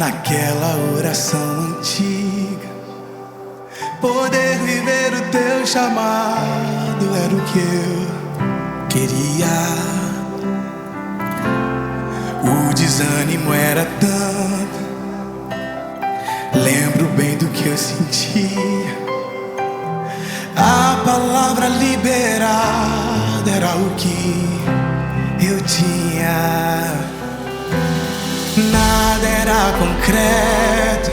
naquela oração antiga. Poder viver o teu chamado era o que eu queria. O desânimo era tanto, lembro bem do que eu sentia. A palavra liberada era o que eu tinha. Nada era concreto,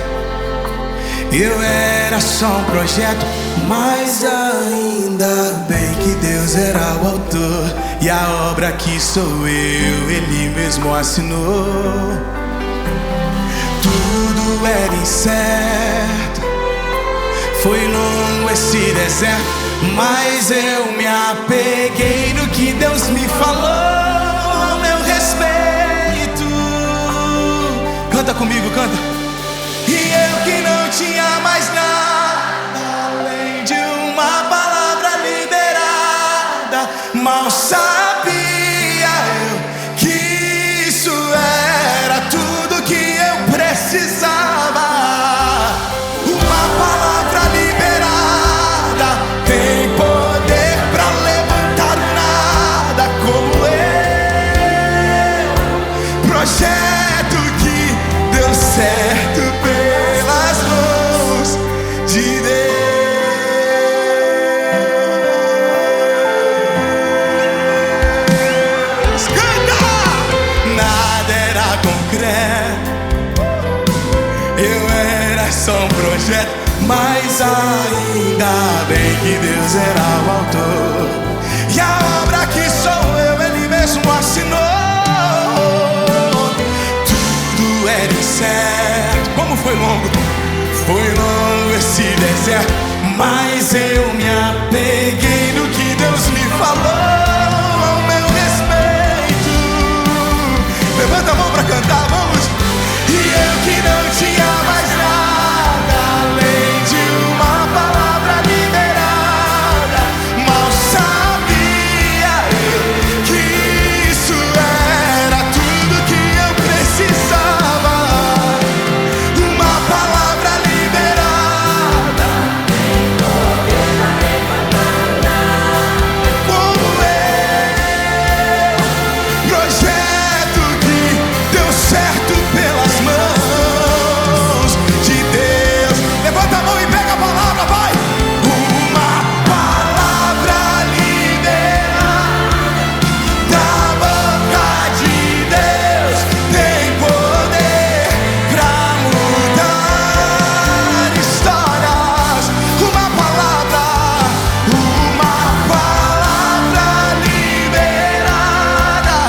eu era só um projeto, mas ainda bem que Deus era o autor, e a obra que sou eu, Ele mesmo assinou. Tudo era incerto, foi longo esse deserto, mas eu me apeguei no que Deus me falou ao meu respeito. Canta comigo, canta. E eu que não tinha mais nada além de uma palavra liberada, mal sabia eu que isso era tudo que eu precisava. Uma palavra liberada tem poder pra levantar o nada como eu. Projeto que deu certo pelas mãos de Deus. Canta! Nada era concreto, eu era só um projeto, mas ainda bem que Deus era o autor, e a obra que sou eu, Ele mesmo assinou. Tudo era incerto, como foi longo esse deserto, mas eu me apeguei no que Deus me falou ao meu respeito. Levanta a mão pra cantar, vamos. E eu que não tinha mais nada além de uma palavra liberada, mal sabia eu que isso era tudo que eu precisava. Uma palavra liberada como eu. Projeto que deu certo pelas mãos de Deus. Levanta a mão e pega a palavra, vai. Uma palavra liberada da boca de Deus tem poder pra mudar histórias. Uma palavra liberada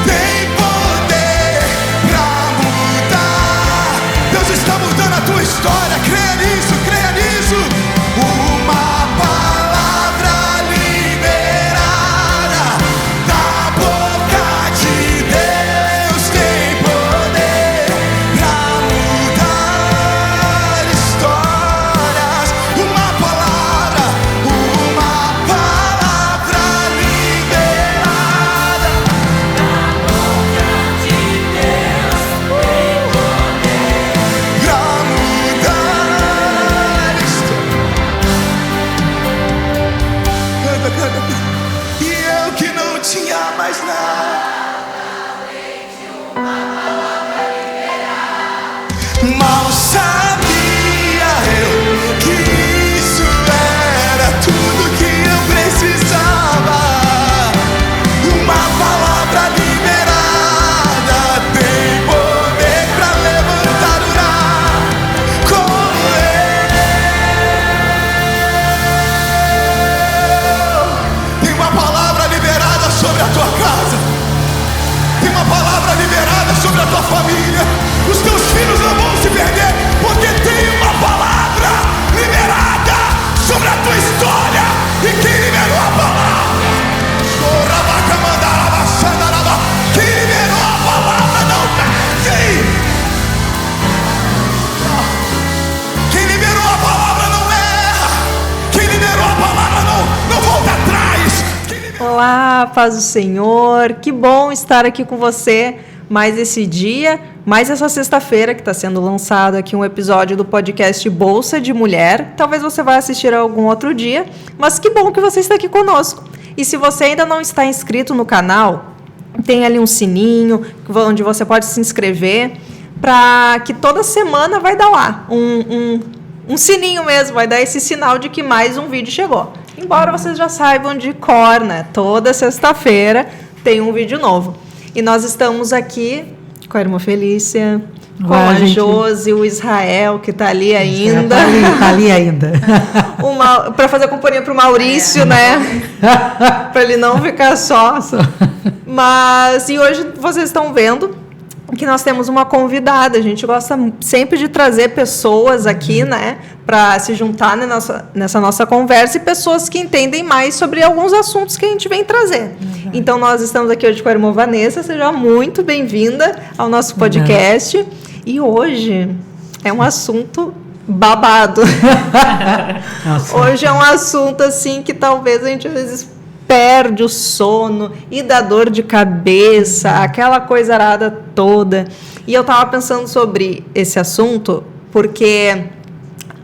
tem poder pra mudar. Deus está mudando a tua história, creia nisso, creia nisso. Uma palavra liberada da boca de Deus tem poder pra mudar histórias. Uma palavra liberada pra mudar histórias. Canta, canta. E eu que não tinha mais nada, mal sabia eu que isso era tudo que eu precisava. Uma palavra liberada tem poder pra levantar o nada como eu. Tem uma palavra liberada sobre a tua casa, tem uma palavra liberada sobre a tua família. Os teus filhos não vão se perder, porque tem uma palavra liberada sobre a tua história. E quem liberou a palavra? Quem liberou a palavra não perde. Quem liberou a palavra não erra. Quem liberou a palavra não volta atrás. Olá, paz do Senhor, que bom estar aqui com você mais esse dia, mais essa sexta-feira que está sendo lançado aqui um episódio do podcast Bolsa de Mulher. Talvez você vá assistir algum outro dia, mas que bom que você está aqui conosco. E se você ainda não está inscrito no canal, tem ali um sininho onde você pode se inscrever, para que toda semana vai dar lá um sininho mesmo, vai dar esse sinal de que mais um vídeo chegou. Embora vocês já saibam de cor, né? Toda sexta-feira tem um vídeo novo. E nós estamos aqui com a irmã Felícia, com a Josi, o Israel, que está ali ainda. Está ali ainda. Para fazer companhia para o Maurício, né? Para ele não ficar só. Mas, e hoje vocês estão vendo que nós temos uma convidada. A gente gosta sempre de trazer pessoas aqui, né, para se juntar nessa nossa conversa, e pessoas que entendem mais sobre alguns assuntos que a gente vem trazer. Então, nós estamos aqui hoje com a irmã Vanessa. Seja muito bem-vinda ao nosso podcast. E hoje é um assunto babado. Hoje é um assunto assim que talvez a gente às vezes perde o sono e dá dor de cabeça, aquela coisa arada toda. E eu estava pensando sobre esse assunto porque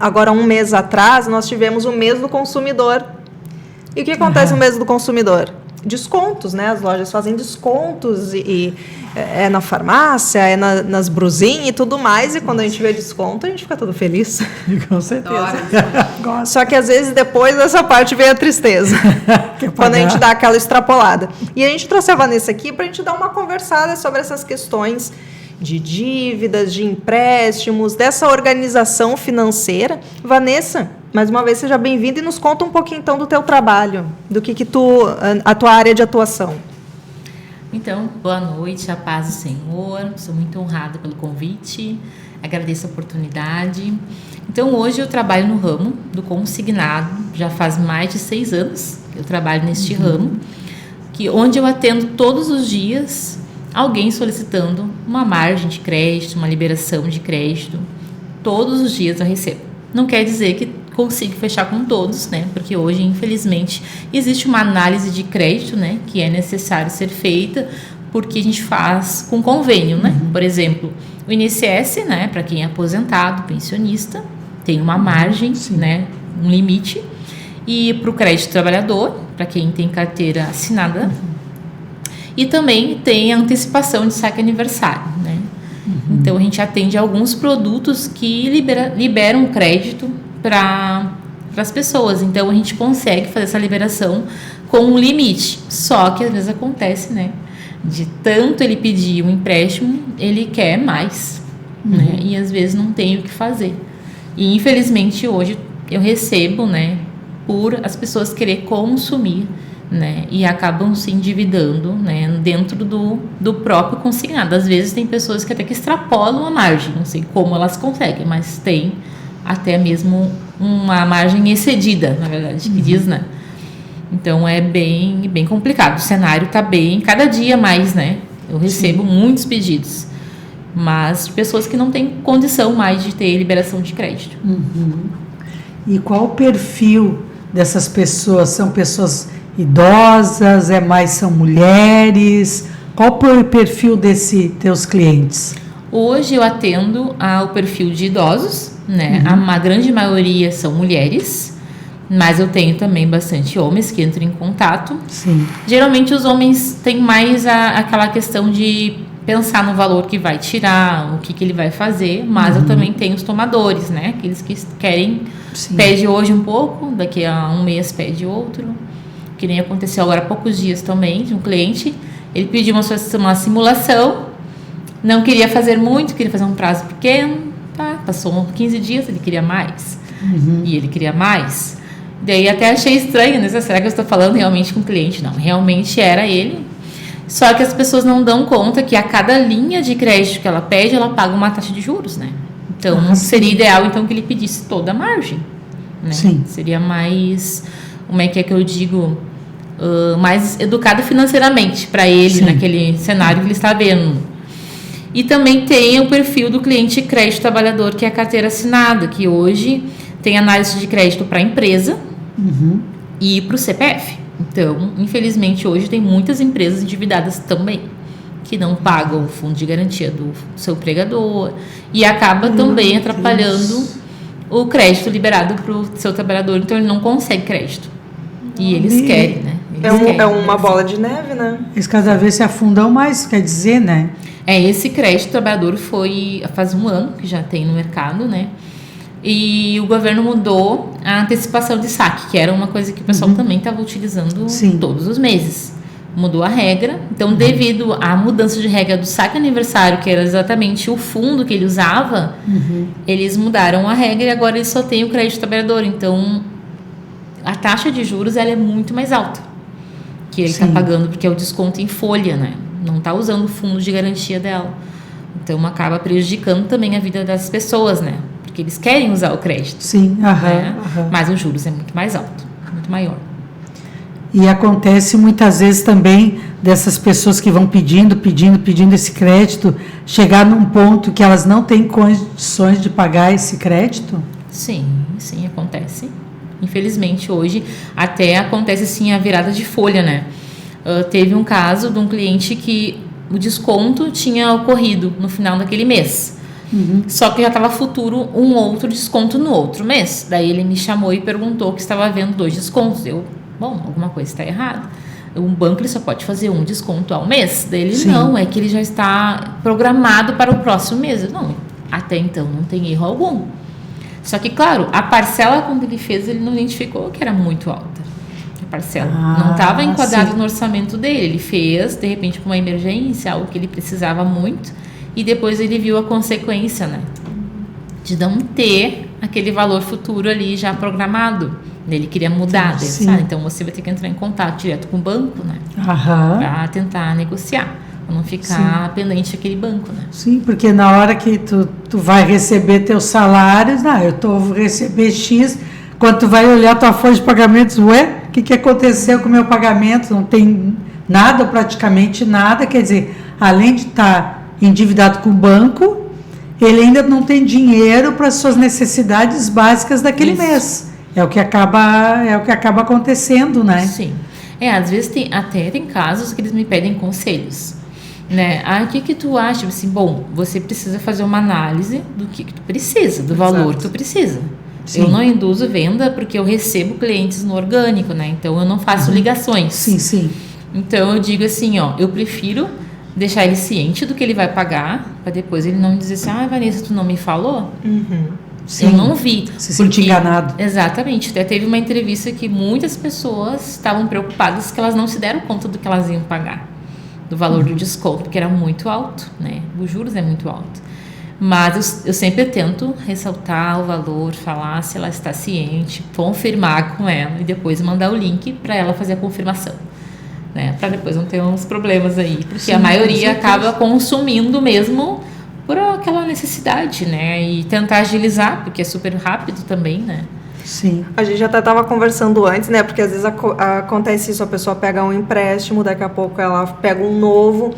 agora, um mês atrás, nós tivemos o mês do consumidor. E o que acontece no mês do consumidor? Descontos, né? As lojas fazem descontos e é na farmácia, é nas brusinhas e tudo mais. E quando a gente vê desconto, a gente fica todo feliz. Com certeza. Só que às vezes depois dessa parte vem a tristeza. Quando a gente dá aquela extrapolada. E a gente trouxe a Vanessa aqui para a gente dar uma conversada sobre essas questões de dívidas, de empréstimos, dessa organização financeira. Vanessa, mais uma vez, seja bem-vinda e nos conta um pouquinho então do teu trabalho, do que a tua área de atuação. Então, boa noite, a paz do Senhor. Sou muito honrada pelo convite, agradeço a oportunidade. Então, hoje eu trabalho no ramo do consignado, já faz mais de 6 anos que eu trabalho neste ramo, onde eu atendo todos os dias alguém solicitando uma margem de crédito, uma liberação de crédito. Todos os dias eu recebo. Não quer dizer que consigo fechar com todos, né? Porque hoje, infelizmente, existe uma análise de crédito, né? Que é necessário ser feita, porque a gente faz com convênio, né? Por exemplo, o INSS, né? Para quem é aposentado, pensionista, tem uma margem, né? Um limite. E para o crédito trabalhador, para quem tem carteira assinada, e também tem a antecipação de saque aniversário, né? Então, a gente atende alguns produtos que liberam crédito para as pessoas. Então, a gente consegue fazer essa liberação com um limite. Só que, às vezes, acontece, né? De tanto ele pedir um empréstimo, ele quer mais, né? E, às vezes, não tem o que fazer. E, infelizmente, hoje, eu recebo, né? Por as pessoas querer consumir, né, e acabam se endividando, né, dentro do próprio consignado. Às vezes tem pessoas que até que extrapolam a margem, não sei como elas conseguem, mas tem até mesmo uma margem excedida, na verdade, que diz, né? Então é bem complicado. O cenário está bem, cada dia mais, né? Eu recebo muitos pedidos, mas pessoas que não têm condição mais de ter liberação de crédito. E qual o perfil dessas pessoas? São pessoas idosas, são mulheres? Qual o perfil desses teus clientes? Hoje eu atendo ao perfil de idosos, né? A grande maioria são mulheres, mas eu tenho também bastante homens que entram em contato. Sim. Geralmente os homens têm mais aquela questão de pensar no valor que vai tirar, o que ele vai fazer, mas eu também tenho os tomadores, né? Aqueles que querem, pede hoje um pouco, daqui a um mês pede outro. Que nem aconteceu agora há poucos dias também, de um cliente. Ele pediu uma simulação, não queria fazer muito, queria fazer um prazo pequeno, tá? Passou 15 dias, ele queria mais. E ele queria mais. Daí até achei estranho, né? Será que eu estou falando realmente com o cliente? Não, realmente era ele. Só que as pessoas não dão conta que a cada linha de crédito que ela pede, ela paga uma taxa de juros, né? Então, seria ideal então que ele pedisse toda a margem, né? Sim. Seria mais, como é que eu digo, mais educado financeiramente para ele, naquele cenário que ele está vendo. E também tem o perfil do cliente crédito trabalhador, que é a carteira assinada, que hoje tem análise de crédito para a empresa e para o CPF. Então, infelizmente, hoje tem muitas empresas endividadas também, que não pagam o fundo de garantia do seu empregador e acaba também atrapalhando o crédito liberado para o seu trabalhador, então ele não consegue crédito. E eles querem, né? É uma bola de neve, né? Eles cada vez se afundam mais, quer dizer, né? Esse crédito trabalhador faz 1 ano que já tem no mercado, né? E o governo mudou a antecipação de saque, que era uma coisa que o pessoal também estava utilizando todos os meses. Mudou a regra, então devido à mudança de regra do saque aniversário, que era exatamente o fundo que ele usava, eles mudaram a regra e agora ele só tem o crédito trabalhador. Então a taxa de juros ela é muito mais alta que ele está pagando, porque é o desconto em folha, né? Não está usando o fundo de garantia dela. Então acaba prejudicando também a vida das pessoas, né? Porque eles querem usar o crédito. Sim, né? Mas os juros é muito mais alto, muito maior. E acontece muitas vezes também dessas pessoas que vão pedindo esse crédito, chegar num ponto que elas não têm condições de pagar esse crédito? Sim, acontece. Infelizmente, hoje até acontece assim a virada de folha, né? Teve um caso de um cliente que o desconto tinha ocorrido no final daquele mês. Só que já estava futuro um outro desconto no outro mês. Daí ele me chamou e perguntou que estava havendo 2 descontos. Bom, alguma coisa está errada. Um banco ele só pode fazer um desconto ao mês. Daí ele, não, é que ele já está programado para o próximo mês. Não, até então não tem erro algum. Só que, claro, a parcela quando ele fez, ele não identificou que era muito alta. A parcela não estava enquadrada no orçamento dele. Ele fez, de repente, com uma emergência, algo que ele precisava muito. E depois ele viu a consequência, né? De não ter aquele valor futuro ali já programado. Ele queria mudar, sabe? Então você vai ter que entrar em contato direto com o banco, né? Para tentar negociar, para não ficar pendente daquele banco, né? Sim, porque na hora que tu vai receber teus salários, vou receber X, quando tu vai olhar tua folha de pagamentos, o que aconteceu com o meu pagamento? Não tem nada, praticamente nada, quer dizer, além de estar endividado com o banco, ele ainda não tem dinheiro para as suas necessidades básicas daquele mês. É o que acaba acontecendo, né? Sim. Às vezes tem casos que eles me pedem conselhos, né? O que tu acha? Assim, bom, você precisa fazer uma análise do que tu precisa, do valor que tu precisa. Sim. Eu não induzo venda porque eu recebo clientes no orgânico, né? Então eu não faço ligações. Sim. Então eu digo assim, eu prefiro deixar ele ciente do que ele vai pagar, para depois ele não dizer assim, Vanessa, tu não me falou? Sim, eu não vi. Se sentir enganado. Exatamente. Até teve uma entrevista que muitas pessoas estavam preocupadas que elas não se deram conta do que elas iam pagar, do valor do desconto, porque era muito alto, né? Os juros é muito alto. Mas eu sempre tento ressaltar o valor, falar se ela está ciente, confirmar com ela e depois mandar o link para ela fazer a confirmação, né? Para depois não ter uns problemas aí, porque a maioria acaba consumindo mesmo por aquela necessidade, né? E tentar agilizar, porque é super rápido também, né? Sim. A gente já até estava conversando antes, né? Porque às vezes acontece isso, a pessoa pega um empréstimo, daqui a pouco ela pega um novo,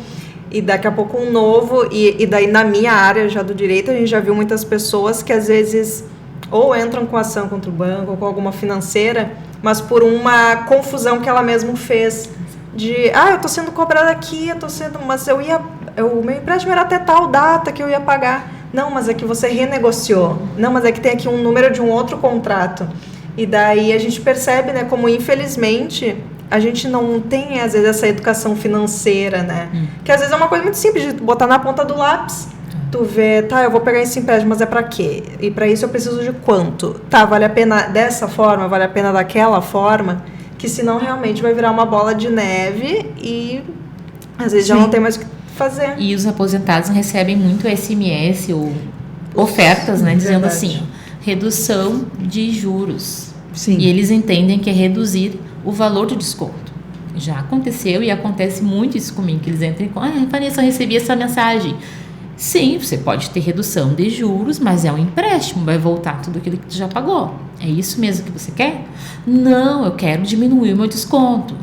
e daqui a pouco um novo, e daí na minha área já do direito, a gente já viu muitas pessoas que às vezes ou entram com ação contra o banco, ou com alguma financeira, mas por uma confusão que ela mesma fez. Eu tô sendo cobrada aqui, mas o meu empréstimo era até tal data que eu ia pagar. Não, mas é que você renegociou. Não, mas é que tem aqui um número de um outro contrato. E daí a gente percebe, né, como infelizmente a gente não tem, às vezes, essa educação financeira, né? Que às vezes é uma coisa muito simples de botar na ponta do lápis. Tu vê, eu vou pegar esse empréstimo, mas é pra quê? E pra isso eu preciso de quanto? Vale a pena dessa forma? Vale a pena daquela forma? Que senão realmente vai virar uma bola de neve e às vezes já não tem mais o que fazer. E os aposentados recebem muito SMS ou ofertas, né? Dizendo assim, redução de juros. Sim. E eles entendem que é reduzir o valor do desconto. Já aconteceu e acontece muito isso comigo, que eles entram e Vanessa, eu recebi essa mensagem. Sim, você pode ter redução de juros, mas é um empréstimo, vai voltar tudo aquilo que tu já pagou. É isso mesmo que você quer? Não, eu quero diminuir o meu desconto.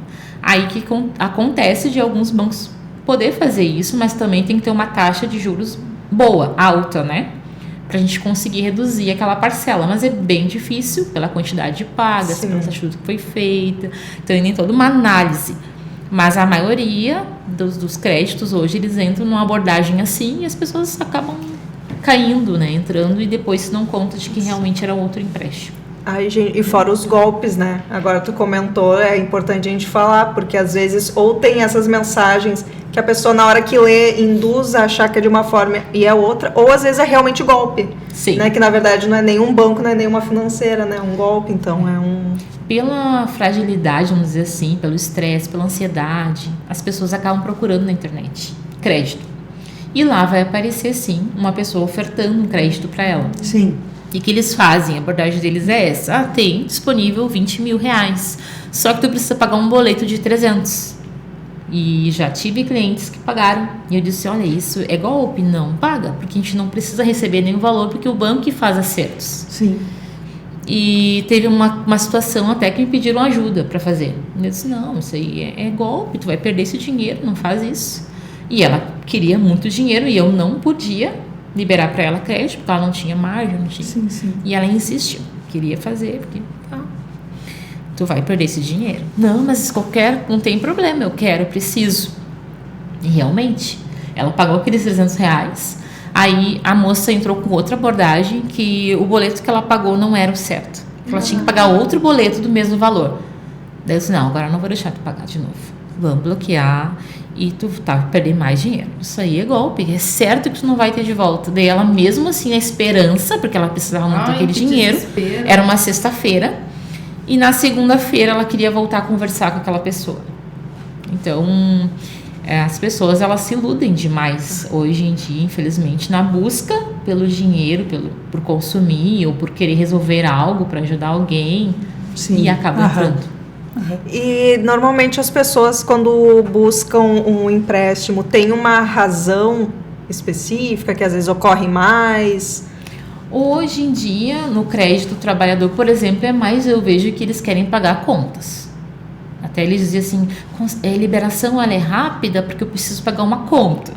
Aí que acontece de alguns bancos poder fazer isso, mas também tem que ter uma taxa de juros boa, alta, né? Pra gente conseguir reduzir aquela parcela. Mas é bem difícil pela quantidade de pagas, pela taxa que foi feita. Então, tem toda uma análise. Mas a maioria dos créditos hoje, eles entram numa abordagem assim e as pessoas acabam caindo, né? Entrando e depois se dão conta de que realmente era outro empréstimo. Ai, gente, e fora os golpes, né? Agora tu comentou, é importante a gente falar, porque às vezes ou tem essas mensagens que a pessoa na hora que lê induz a achar que é de uma forma e é outra, ou às vezes é realmente golpe. Sim. Né? Que na verdade não é nenhum banco, não é nenhuma financeira, né? É um golpe, então é um... Pela fragilidade, vamos dizer assim, pelo estresse, pela ansiedade, as pessoas acabam procurando na internet crédito. E lá vai aparecer, sim, uma pessoa ofertando um crédito para ela. Sim. E que eles fazem, a abordagem deles é essa: tem disponível 20 mil reais, só que tu precisa pagar um boleto de 300. E já tive clientes que pagaram. E eu disse, olha, isso é golpe? Não paga, porque a gente não precisa receber nenhum valor, porque o banco que faz acertos. Sim. E teve uma situação até que me pediram ajuda para fazer. Eu disse, não, isso aí é golpe, tu vai perder esse dinheiro, não faz isso. E ela queria muito dinheiro e eu não podia liberar para ela crédito, porque ela não tinha margem, não tinha. Sim, sim. E ela insistiu, queria fazer, porque tu vai perder esse dinheiro. Não, mas não tem problema, eu quero, eu preciso. E realmente, ela pagou aqueles 300 reais, aí a moça entrou com outra abordagem, que o boleto que ela pagou não era o certo. Ela tinha que pagar outro boleto do mesmo valor. Daí eu disse, não, agora eu não vou deixar tu pagar de novo. Vamos bloquear e tu vai perder mais dinheiro. Isso aí é golpe, é certo que tu não vai ter de volta. Daí ela, mesmo assim, a esperança, porque ela precisava muito daquele dinheiro, desespero. Era uma sexta-feira, e na segunda-feira ela queria voltar a conversar com aquela pessoa. Então, as pessoas, elas se iludem demais hoje em dia, infelizmente, na busca pelo dinheiro, por consumir ou por querer resolver algo para ajudar alguém. Sim. E acabam entrando. E normalmente as pessoas, quando buscam um empréstimo, tem uma razão específica que às vezes ocorre mais? Hoje em dia, no crédito do trabalhador, por exemplo, eu vejo que eles querem pagar contas. Até eles dizem assim, a liberação ela é rápida porque eu preciso pagar uma conta.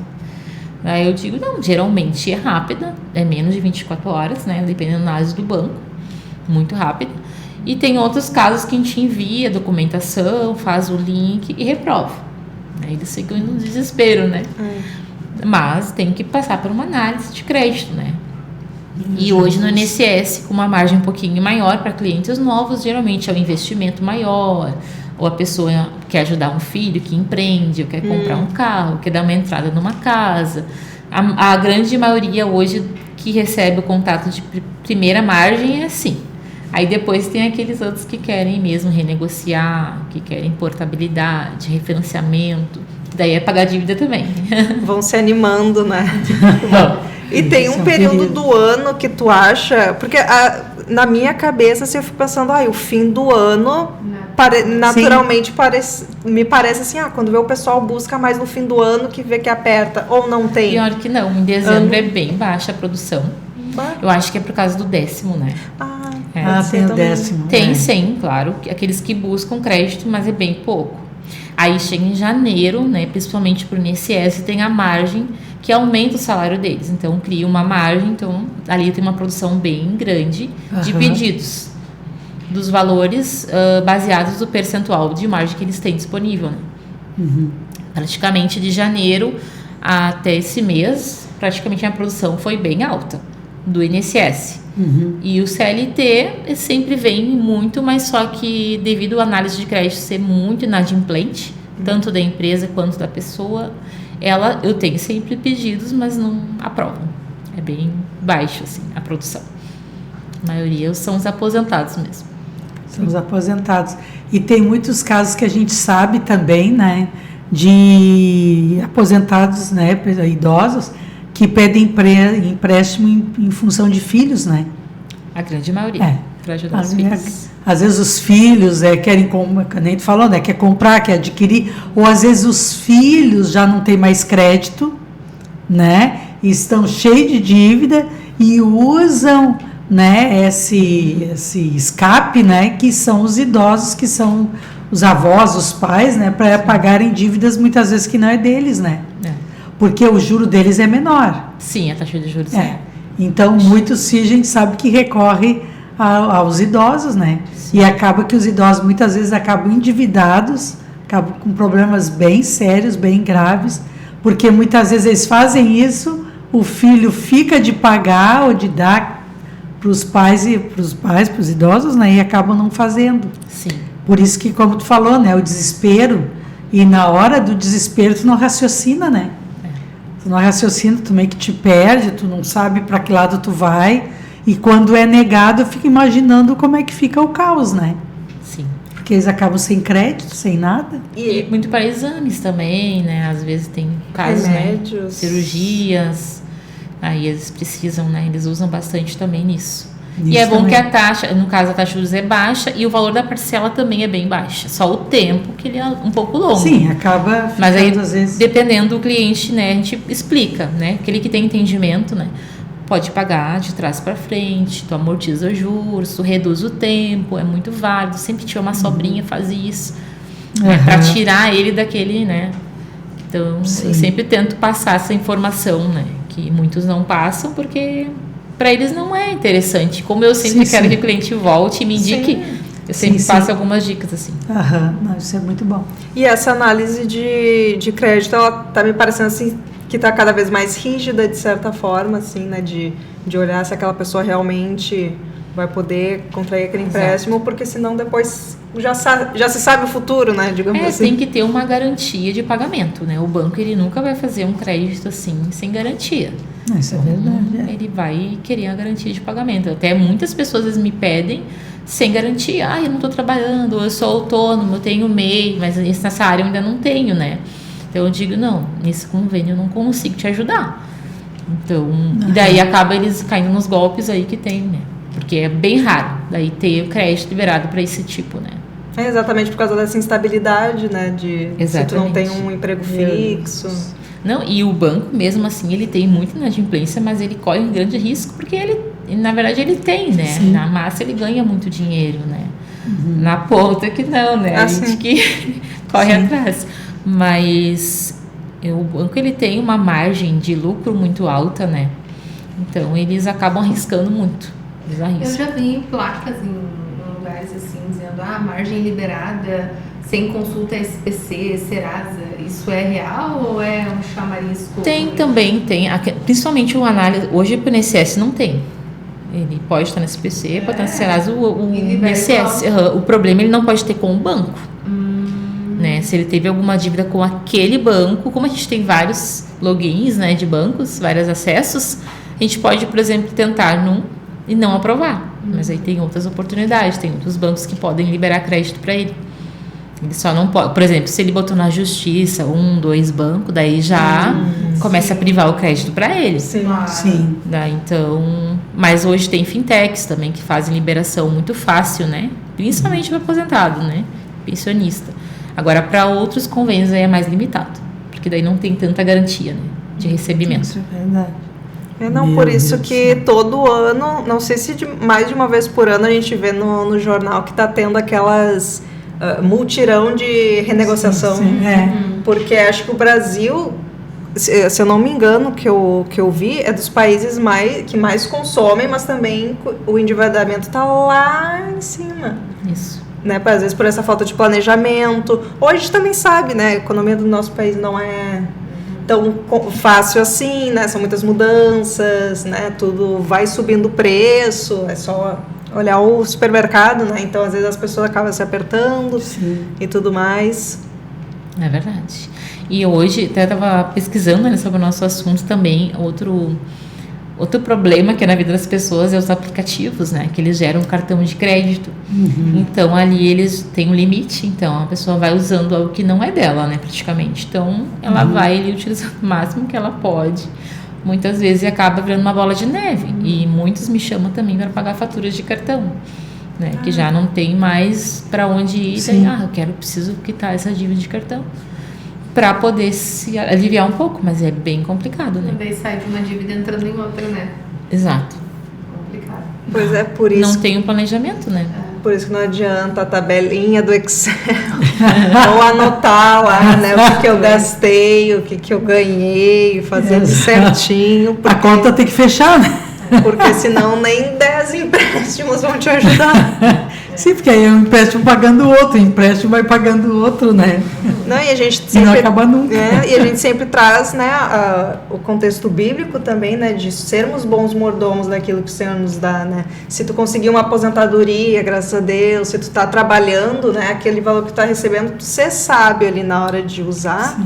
Aí eu digo, não, geralmente é rápida, é menos de 24 horas, né, dependendo da análise do banco, muito rápida. E tem outros casos que a gente envia a documentação, faz o link e reprova. Aí eles ficam no desespero, né? Mas tem que passar por uma análise de crédito, né? E hoje no INSS, com uma margem um pouquinho maior para clientes novos, geralmente é um investimento maior, ou a pessoa quer ajudar um filho que empreende, ou quer comprar um carro, quer dar uma entrada numa casa. A grande maioria hoje que recebe o contato de primeira margem é assim. Aí depois tem aqueles outros que querem mesmo renegociar, que querem portabilidade, refinanciamento, daí é pagar dívida também. Vão se animando, né? E tem um período do ano que tu acha... Porque na minha cabeça, assim, eu fico pensando, o fim do ano, naturalmente, me parece assim, quando vê o pessoal busca mais no fim do ano que vê que aperta, ou não tem? Pior que não, em dezembro é bem baixa a produção. Eu acho que é por causa do 10º, né? Tem o 10º. Tem sim, claro, aqueles que buscam crédito, mas é bem pouco. Aí chega em janeiro, né, principalmente para o INSS, tem a margem que aumenta o salário deles. Então, cria uma margem, então ali tem uma produção bem grande de pedidos dos valores baseados no percentual de margem que eles têm disponível. Né? Praticamente de janeiro até esse mês, praticamente a produção foi bem alta do INSS. E o CLT sempre vem muito, mas só que devido à análise de crédito ser muito inadimplente, tanto da empresa quanto da pessoa, eu tenho sempre pedidos, mas não aprovam. É bem baixo assim, a produção. A maioria são os aposentados mesmo. São os aposentados. E tem muitos casos que a gente sabe também, né, de aposentados, né, idosos, que pedem empréstimo em função de filhos, né? A grande maioria, para ajudar os filhos. Às vezes os filhos querem, como nem tu falou, né? Quer comprar, quer adquirir, ou às vezes os filhos já não têm mais crédito, né? E estão cheios de dívida e usam, né, esse escape, né? Que são os idosos, que são os avós, os pais, né? Para pagarem dívidas muitas vezes que não é deles, né? Porque o juro deles é menor. Sim, a taxa de juros Então, muitos a gente sabe que recorre aos idosos, né? Sim. E acaba que os idosos muitas vezes acabam endividados, acabam com problemas bem sérios, bem graves, porque muitas vezes eles fazem isso, o filho fica de pagar ou de dar para os pais, para os idosos, né, e acabam não fazendo. Sim. Por isso que, como tu falou, né, o desespero, e na hora do desespero tu não raciocina, né? Tu não raciocina, tu meio que te perde, tu não sabe para que lado tu vai, e quando é negado, eu fico imaginando como é que fica o caos, né? Sim. Porque eles acabam sem crédito, sem nada. E muito para exames também, né? Às vezes tem casos, Remédios. né? Cirurgias, aí eles precisam, né? Eles usam bastante também nisso. E é bom também. que a taxa, no caso a taxa de juros é baixa e o valor da parcela também é bem baixa. Só o tempo que ele é um pouco longo. Sim, acaba ficando Mas aí, às vezes... dependendo do cliente, né, a gente explica, né? Aquele que tem entendimento, né, pode pagar de trás para frente, tu amortiza os juros, tu reduz o tempo, é muito válido. Sempre tiver uma sobrinha, faz isso, né, para tirar ele daquele, né? Então, eu sempre tento passar essa informação, né, que muitos não passam porque para eles não é interessante. Como eu sempre quero que o cliente volte e me indique, eu sempre passo algumas dicas assim. Não, isso é muito bom. E essa análise de crédito, ela tá me parecendo assim que tá cada vez mais rígida de certa forma, assim, né, de olhar se aquela pessoa realmente vai poder contrair aquele empréstimo, porque senão depois já se sabe o futuro, né, digamos assim. Tem que ter uma garantia de pagamento, né? O banco, ele nunca vai fazer um crédito assim sem garantia. Isso é verdade. Ele vai querer a garantia de pagamento. Até muitas pessoas às vezes me pedem sem garantia. Eu não estou trabalhando, eu sou autônomo, eu tenho MEI, mas nessa área eu ainda não tenho, né? Então eu digo, não, nesse convênio eu não consigo te ajudar. Então, e daí acaba eles caindo nos golpes aí que tem, né? Porque é bem raro daí ter o crédito liberado para esse tipo, né? É exatamente por causa dessa instabilidade, né, se tu não tem um emprego fixo. Não, e o banco, mesmo assim, ele tem muita inadimplência, mas ele corre um grande risco, porque ele, na verdade, ele tem, né? Sim. Na massa ele ganha muito dinheiro, né? Na ponta que não, né? A gente que corre atrás. Mas o banco, ele tem uma margem de lucro muito alta, né? Então, eles acabam arriscando muito. Eles arriscam. Eu já vi placas em lugares assim, dizendo, margem liberada, sem consulta SPC, Serasa. Isso é real ou é um chamariz? Também tem. Principalmente o análise. Hoje o INSS não tem. Ele pode estar no SPC, pode estar no Serasa, o INSS. O problema ele não pode ter com o banco. Né? Se ele teve alguma dívida com aquele banco, como a gente tem vários logins, né, de bancos, vários acessos, a gente pode, por exemplo, tentar num e não aprovar. Mas aí tem outras oportunidades, tem outros bancos que podem liberar crédito para ele. Ele só não pode, por exemplo, se ele botou na justiça 2 bancos, daí já começa a privar o crédito para ele. Sim. Então, mas hoje tem fintechs também que fazem liberação muito fácil, né? Principalmente para aposentado, né? Pensionista. Agora, para outros convênios aí é mais limitado, porque daí não tem tanta garantia, né, de recebimento. Isso é verdade. Por isso que todo ano, não sei se mais de uma vez por ano, a gente vê no jornal que está tendo aquelas multirão de renegociação. Sim. Porque acho que o Brasil, se eu não me engano, que eu vi, é dos países que mais consomem, mas também o endividamento está lá em cima. Isso. Né, às vezes por essa falta de planejamento. Hoje a gente também sabe, né, a economia do nosso país não é tão fácil assim, né, são muitas mudanças, né, tudo vai subindo o preço, é só olhar o supermercado, né, então às vezes as pessoas acabam se apertando e tudo mais. É verdade. E hoje, até estava pesquisando, né, sobre o nosso assunto também, outro problema que é na vida das pessoas é os aplicativos, né? Que eles geram um cartão de crédito. Então, ali eles têm um limite. Então, a pessoa vai usando algo que não é dela, né? Praticamente. Então, ela vai ali utilizando o máximo que ela pode. Muitas vezes acaba virando uma bola de neve. E muitos me chamam também para pagar faturas de cartão. Né? Que já não tem mais para onde ir. Daí, preciso quitar essa dívida de cartão. Para poder se aliviar um pouco, mas é bem complicado, né? Daí sai de uma dívida entrando em outra, né? Exato. Complicado. Pois é, por isso. Não tem um planejamento, né? Por isso que não adianta a tabelinha do Excel ou anotar lá, né, o que eu gastei, o que eu ganhei, fazer certinho. A conta tem que fechar, né? Porque senão nem 10 empréstimos vão te ajudar. Sim, porque aí é um empréstimo pagando o outro, o empréstimo vai pagando o outro, né? Não, e a gente E não acaba nunca. E a gente sempre traz, né, o contexto bíblico também, né, de sermos bons mordomos daquilo que o Senhor nos dá, né? Se tu conseguir uma aposentadoria, graças a Deus, se tu tá trabalhando, né, aquele valor que tu tá recebendo, tu ser sábio ali na hora de usar. Sim.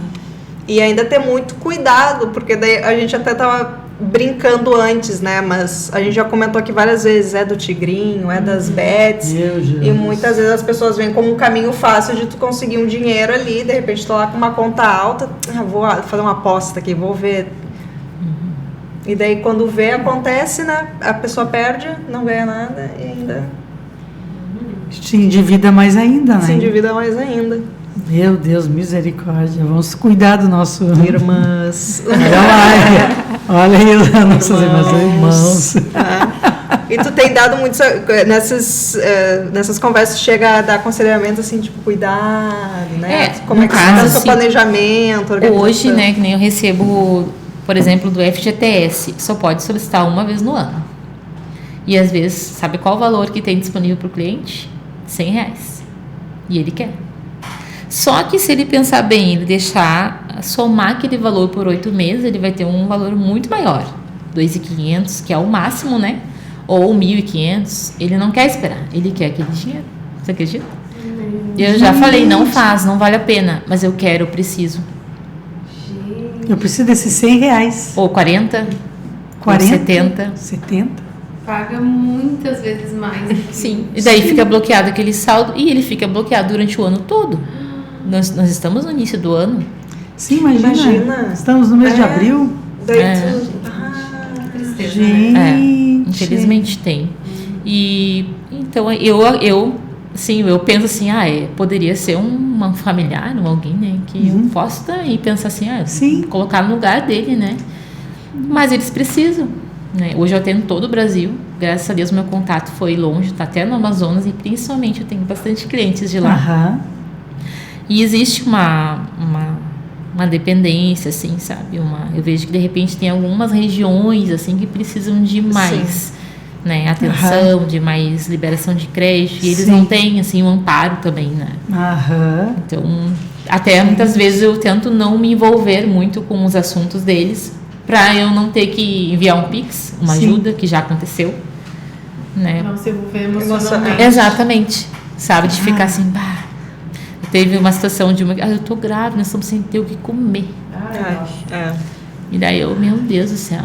E ainda ter muito cuidado, porque daí a gente até tava brincando antes, né? Mas a gente já comentou aqui várias vezes, é do tigrinho, é das bets. Meu Jesus. E muitas vezes as pessoas veem como um caminho fácil de tu conseguir um dinheiro ali, de repente tu lá com uma conta alta, vou fazer uma aposta aqui, vou ver. E daí quando vê, acontece, né? A pessoa perde, não ganha nada e ainda Se endivida mais ainda, né? se endivida mais ainda. Meu Deus, misericórdia. Vamos cuidar do nosso... Irmãs. Olha aí os nossos irmãos. E tu tem dado muito nessas conversas, chega a dar aconselhamento assim, tipo, cuidado, né? Como é que está o seu planejamento, organização? Hoje, né, que nem eu recebo, por exemplo, do FGTS, só pode solicitar uma vez no ano. E às vezes, sabe qual o valor que tem disponível para o cliente? R$100. E ele quer. Só que se ele pensar bem, ele deixar, somar aquele valor por 8 meses, ele vai ter um valor muito maior. 2.500, que é o máximo, né? Ou 1.500. Ele não quer esperar, ele quer aquele dinheiro. Você acredita? Eu já falei, não faz, não vale a pena. Mas eu quero, eu preciso. Eu preciso desses R$100. Ou 40, 40? ou 70. 70? Paga muitas vezes mais. Sim. E daí fica bloqueado aquele saldo e ele fica bloqueado durante o ano todo. Nós estamos no início do ano. Sim, imagina. Estamos no mês de abril. Daí Tristeza, Gente. né? Infelizmente tem. E então eu penso assim, poderia ser um familiar, alguém, né, que eu posso também pensar assim, Sim. colocar no lugar dele, né? Mas eles precisam, né? Hoje eu atendo todo o Brasil. Graças a Deus meu contato foi longe, tá até no Amazonas, e principalmente eu tenho bastante clientes de lá. Aham. E existe uma dependência, assim, sabe? Eu vejo que, de repente, tem algumas regiões, assim, que precisam de mais, né, atenção, de mais liberação de crédito. E eles não têm, assim, um amparo também, né? Aham. Então, até muitas vezes eu tento não me envolver muito com os assuntos deles, para eu não ter que enviar um Pix, uma ajuda, que já aconteceu, né? Não se envolver emocionalmente. Exatamente. Sabe? De ficar assim, Teve uma situação de eu tô grávida, nós estamos sem ter o que comer. E daí eu, meu Deus do céu,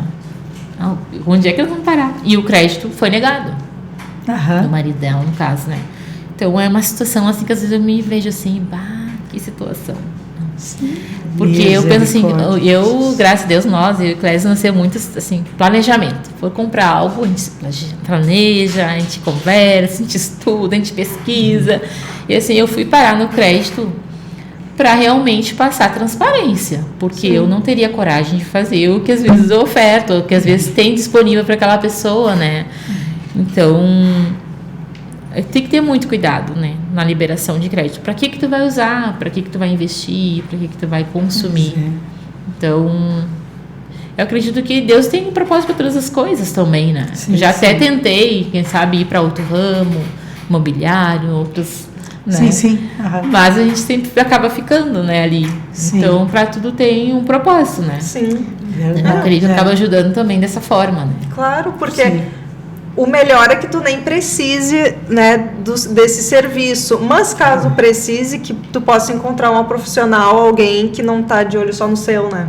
onde é que eles vão parar? E o crédito foi negado. Do marido dela, no caso, né? Então é uma situação assim que às vezes eu me vejo assim, que situação. Sim. Porque eu penso assim, graças a Deus, eu e o Clésio, nós temos muito assim, planejamento. For comprar algo, a gente planeja, a gente conversa, a gente estuda, a gente pesquisa. E assim, eu fui parar no crédito para realmente passar transparência. Porque eu não teria coragem de fazer o que às vezes eu oferto, o que às vezes tem disponível para aquela pessoa, né? Então, tem que ter muito cuidado, né, na liberação de crédito. Para que tu vai usar? Para que tu vai investir? Para que tu vai consumir? Então, eu acredito que Deus tem um propósito para todas as coisas também, né? Já até tentei, quem sabe, ir para outro ramo, imobiliário, outros, né? Mas a gente sempre acaba ficando, né, ali. Então, para tudo tem um propósito, né? Eu acredito que acaba ajudando também dessa forma, né? Claro, porque o melhor é que tu nem precise, né, desse serviço. Mas caso precise, que tu possa encontrar uma profissional, alguém que não tá de olho só no seu, né?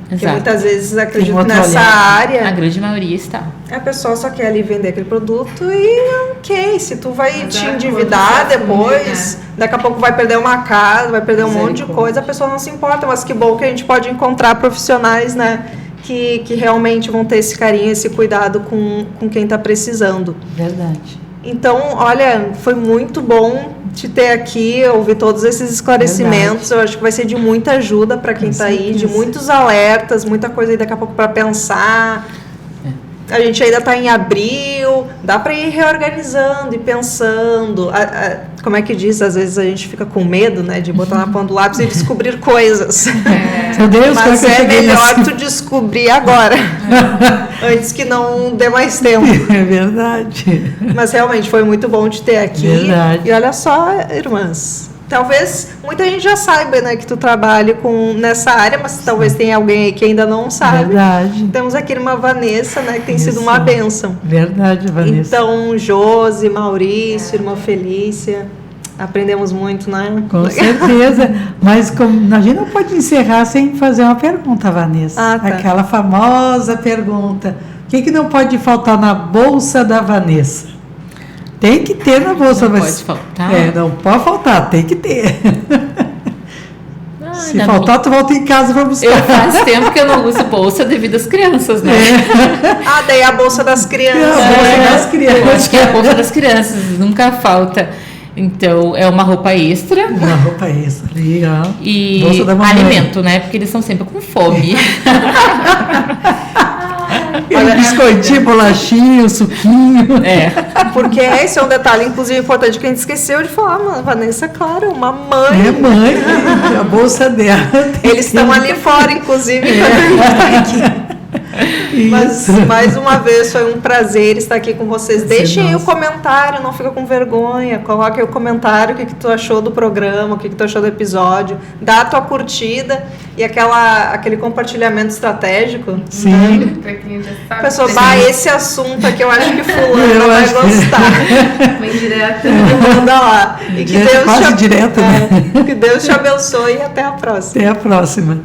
Porque muitas vezes, acredito que nessa área, a grande maioria está. A pessoa só quer ali vender aquele produto e se tu vai te endividar depois, daqui a pouco vai perder uma casa, vai perder um monte de coisa, a pessoa não se importa. Mas que bom que a gente pode encontrar profissionais, né, que realmente vão ter esse carinho, esse cuidado com quem está precisando. Verdade. Então, olha, foi muito bom te ter aqui, ouvir todos esses esclarecimentos. Eu acho que vai ser de muita ajuda para quem está aí, de muitos alertas, muita coisa aí daqui a pouco para pensar. A gente ainda está em abril, dá para ir reorganizando e pensando. como é que diz? Às vezes a gente fica com medo, né, de botar na ponta do lápis e descobrir coisas. Meu Deus, como é Mas que eu é cheguei melhor nesse- tu descobrir agora, antes que não dê mais tempo. É verdade. Mas realmente foi muito bom te ter aqui. Verdade. E olha só, irmãs, talvez muita gente já saiba, né, que tu trabalha nessa área, mas talvez tenha alguém aí que ainda não sabe. Verdade. Temos aqui a irmã Vanessa, né, que tem sido Isso. uma bênção. Verdade, Vanessa. Então, Josi, Maurício, irmã Felícia, aprendemos muito, né? Com certeza. Mas a gente não pode encerrar sem fazer uma pergunta, Vanessa. Ah, tá. Aquela famosa pergunta. O que não pode faltar na bolsa da Vanessa? Tem que ter na bolsa. Não mas- pode faltar? Não pode faltar, tem que ter. Ah, Se ainda faltar, tu volta em casa para buscar. Eu faz tempo que eu não uso bolsa devido às crianças, né? Ah, daí a bolsa das É a crianças. bolsa das Eu crianças. acho que é a bolsa das crianças, nunca falta. Então, é uma roupa extra Uma roupa extra ali, ó. e Bolsa da mamãe. alimento, né? Porque eles estão sempre com fome. Olha, biscoitinho, bolachinho, suquinho. É. Porque esse é um detalhe, inclusive, importante que a gente esqueceu de falar, mano. Vanessa, claro, uma mãe. É mãe, a bolsa dela. Eles estão ali fora, inclusive, quando a gente tá aqui. Mas, mais uma vez, foi um prazer estar aqui com vocês. Deixem aí o comentário, não fica com vergonha. Coloque aí o comentário, o que tu achou do programa, o que tu achou do episódio. Dá a tua curtida e aquele compartilhamento estratégico. Sim. Pra quem já A sabe. pessoa, tem bah, esse assunto aqui eu acho que Eu fulano vai acho que- gostar. uma indireta. Manda lá. E que Direto, Deus quase direto, né? que Deus te abençoe e até a próxima. Até a próxima.